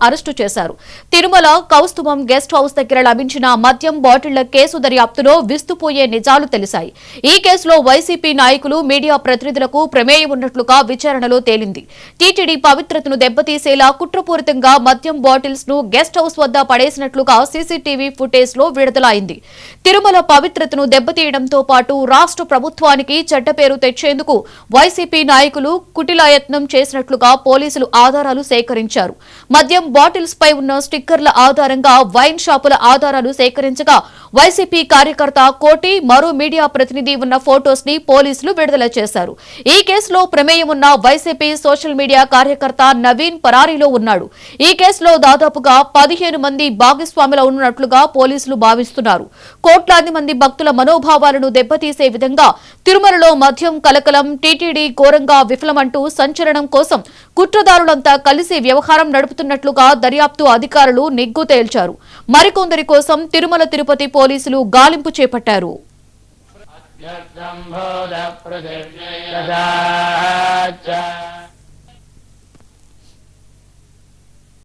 Arrest చేశారు. తిరుమల కౌస్తుభం guest house దగ్గర లభించిన మద్యం బాటిళ్ల కేసు దర్యాప్తులో విస్తుపోయే నిజాలు తెలిసాయి. ఈ కేసులో వైసీపీ నాయకులు మీడియా ప్రతినిధులకు ప్రమేయం ఉన్నట్లుగా విచారణలో తేలింది. టీటీడీ పవిత్రతను దెబ్బతీసేలా కుట్రపూరితంగా మద్యం బాటిల్స్ ను గెస్ట్ హౌస్ వద్ద పడేసినట్లుగా సీసీటీవీ ఫుటేజ్ లో విడుదలైంది. తిరుమల పవిత్రతను దెబ్బతీయడంతో పాటు రాష్ట్ర ప్రభుత్వానికి చెడ్డ పేరు తెచ్చేందుకు వైసీపీ నాయకులు కుటిలయత్నం చేసినట్లుగా పోలీసులు ఆధారాలు సేకరించారు. మద్యం బాటిల్స్ పై ఉన్న స్టిక్కర్ల ఆధారంగా వైన్ షాపుల ఆధారాలు సేకరించగా వైసీపీ కార్యకర్త కోటి మరో మీడియా ప్రతినిధి ఉన్న ఫోటోస్ ని పోలీసులు విడుదల చేశారు. ఈ కేసులో ప్రమేయం ఉన్న వైసీపీ సోషల్ మీడియా కార్యకర్త నవీన్ పరారీలో ఉన్నాడు. ఈ కేసులో దాదాపుగా 15 మంది భాగస్వాములు ఉన్నట్లుగా పోలీసులు భావిస్తున్నారు. కోట్లాది మంది భక్తుల మనోభావాలను దెబ్బతీసే విధంగా తిరుమలలో మద్యం కలకలం, టీటీడీ ఘోరంగా విఫలమంటూ సంచలనం కోసం కుట్రదారులంతా కలిసి వ్యవహారం నడుపుతున్నట్లుగా దర్యాప్తు అధికారులు నిగ్గు తేల్చారు. మరికొందరి కోసం తిరుమల తిరుపతి పోలీసులు గాలింపు చేపట్టారు.